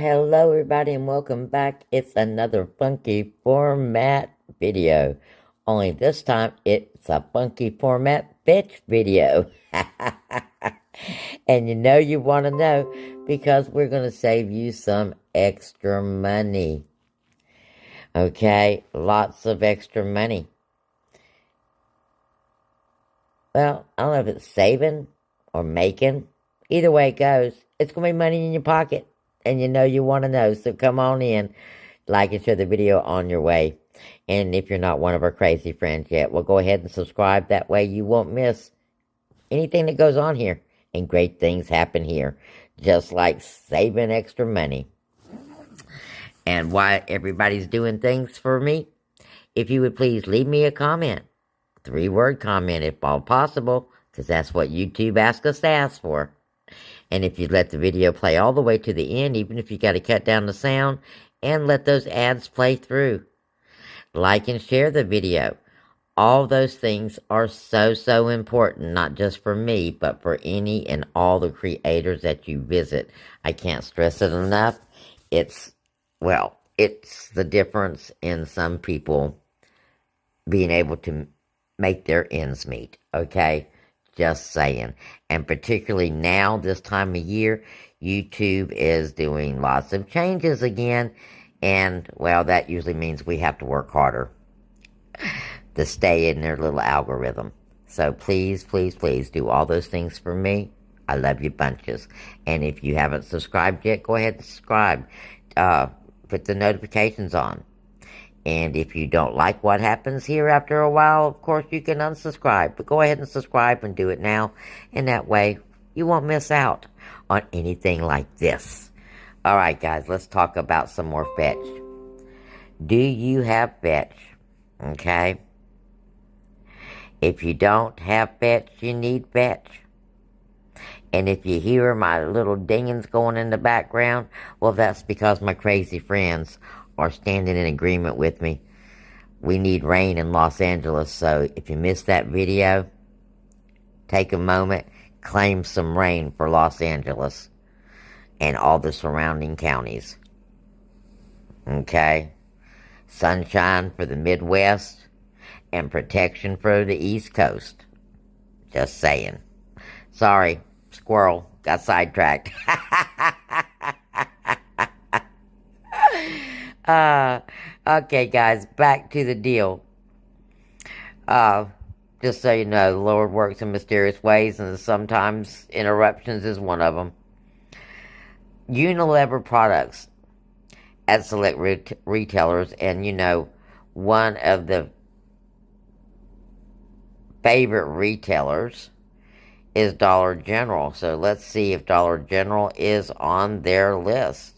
Hello everybody and welcome back. It's another funky format video. Only this time it's a funky format fetch video. And you want to know because we're going to save you some extra money. Okay, lots of extra money. Well, I don't know if it's saving or making. Either way it goes, it's going to be money in your pocket. And you want to know, so come on in, like and share the video on your way. And if you're not one of our crazy friends yet, well, go ahead and subscribe. That way you won't miss anything that goes on here. And great things happen here, just like saving extra money. And why everybody's doing things for me, if you would please leave me a comment. 3-word comment if all possible, because that's what YouTube asks us to ask for. And if you let the video play all the way to the end, even if you got to cut down the sound, and let those ads play through. Like and share the video. All those things are so important, not just for me, but for any and all the creators that you visit. I can't stress it enough. It's the difference in some people being able to make their ends meet, okay? Just saying. And particularly now, this time of year, YouTube is doing lots of changes again. And, well, that usually means we have to work harder to stay in their little algorithm. So please do all those things for me. I love you bunches. And if you haven't subscribed yet, go ahead and subscribe. Put the notifications on. And if you don't like what happens here after a while, of course you can unsubscribe. But go ahead and subscribe and do it now. And that way you won't miss out on anything like this. Alright guys, let's talk about some more fetch. Do you have fetch? Okay? If you don't have fetch, you need fetch. And if you hear my little dingings going in the background, well, that's because my crazy friends are standing in agreement with me. We need rain in Los Angeles, so if you missed that video, take a moment, claim some rain for Los Angeles and all the surrounding counties. Okay? Sunshine for the Midwest and protection for the East Coast. Just saying. Sorry, squirrel, got sidetracked. Okay, guys, back to the deal. Just so you know, the Lord works in mysterious ways, and sometimes interruptions is one of them. Unilever products at select retailers, and one of the favorite retailers is Dollar General. So let's see if Dollar General is on their list.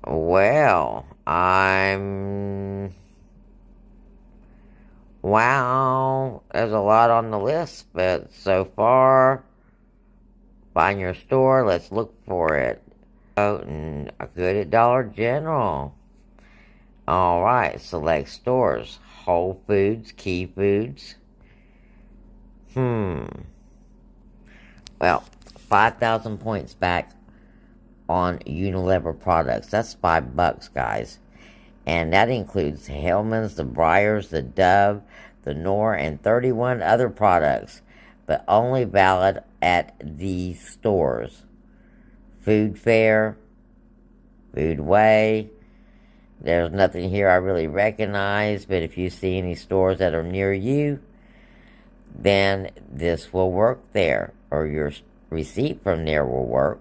Well, wow, there's a lot on the list, but so far, find your store, let's look for it. Oh, good at Dollar General. Alright, select stores. Whole Foods, Key Foods. Well, 5,000 points back on Unilever products. That's $5, guys. And that includes Hellmann's, the Breyers, the Dove, the Knorr, and 31 other products. But only valid at these stores. Food Fair, Foodway. There's nothing here I really recognize, but if you see any stores that are near you, then this will work there, or your receipt from there will work.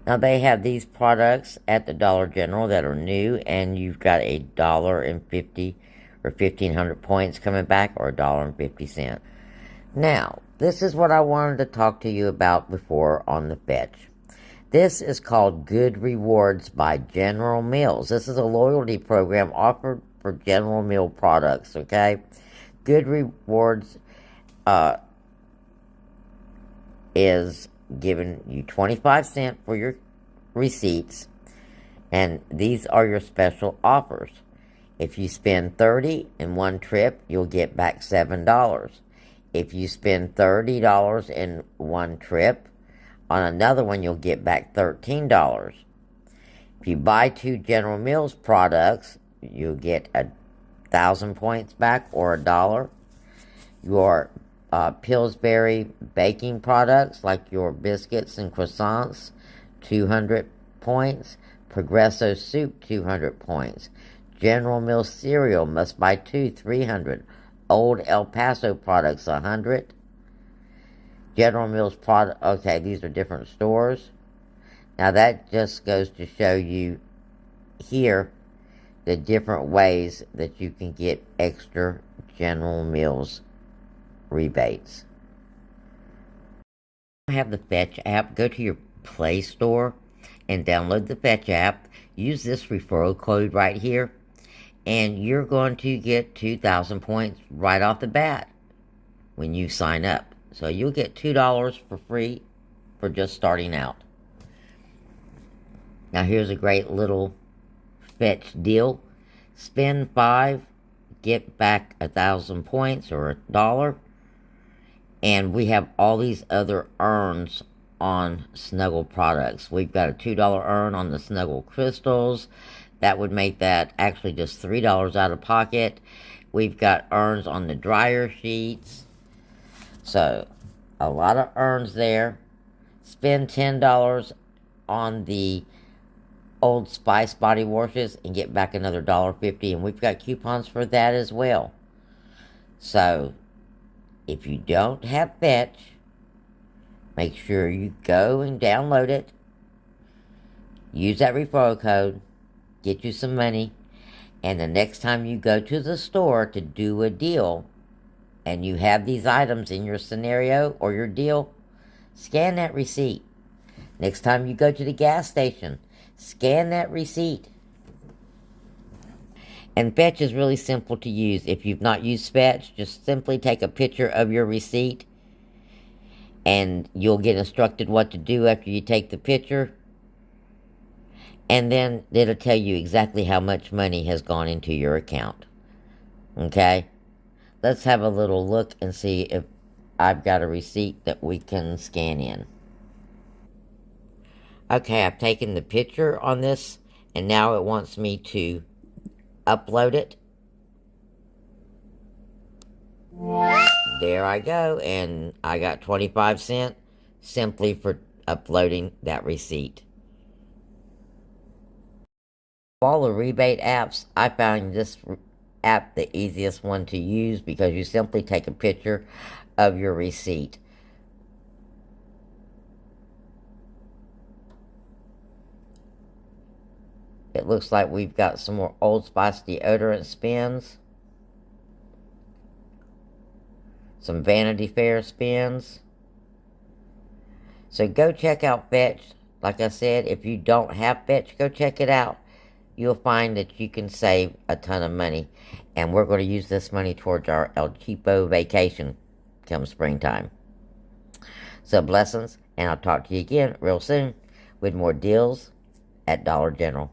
Now they have these products at the Dollar General that are new, and you've got $1.50 or 1,500 points coming back, or $1.50. Now, this is what I wanted to talk to you about before on the fetch. This is called Good Rewards by General Mills. This is a loyalty program offered for General Mills products, okay? Good Rewards is giving you 25 cents for your receipts, and these are your special offers. If you spend $30 in one trip, you'll get back $7. If you spend $30 in one trip, on another one you'll get back $13. If you buy 2 General Mills products, you'll get 1,000 points back, or $1. Your Pillsbury baking products, like your biscuits and croissants, 200 points. Progresso soup, 200 points. General Mills cereal, must buy 2, 300. Old El Paso products, 100. General Mills product, okay, these are different stores. Now that just goes to show you here the different ways that you can get extra General Mills rebates. If you have the Fetch app, go to your Play Store and download the Fetch app. Use this referral code right here, and you're going to get 2,000 points right off the bat when you sign up. So you'll get $2 for free for just starting out. Now here's a great little Fetch deal. Spend 5, get back 1,000 points or $1. And we have all these other earns on Snuggle products. We've got a $2 earn on the Snuggle crystals. That would make that actually just $3 out of pocket. We've got earns on the dryer sheets. So, a lot of earns there. Spend $10 on the Old Spice body washes and get back another $1.50. And we've got coupons for that as well. So, if you don't have Fetch, make sure you go and download it. Use that referral code. Get you some money. And the next time you go to the store to do a deal, and you have these items in your scenario or your deal, scan that receipt. Next time you go to the gas station, scan that receipt. And Fetch is really simple to use. If you've not used Fetch, just simply take a picture of your receipt, and you'll get instructed what to do after you take the picture. And then it'll tell you exactly how much money has gone into your account. Okay? Let's have a little look and see if I've got a receipt that we can scan in. Okay, I've taken the picture on this, and now it wants me to upload it. There I go, and I got 25 cents simply for uploading that receipt. Of all the rebate apps, I found this app the easiest one to use because you simply take a picture of your receipt. It looks like we've got some more Old Spice deodorant spins. Some Vanity Fair spins. So go check out Fetch. Like I said, if you don't have Fetch, go check it out. You'll find that you can save a ton of money. And we're going to use this money towards our El Cheapo vacation come springtime. So blessings, and I'll talk to you again real soon with more deals at Dollar General.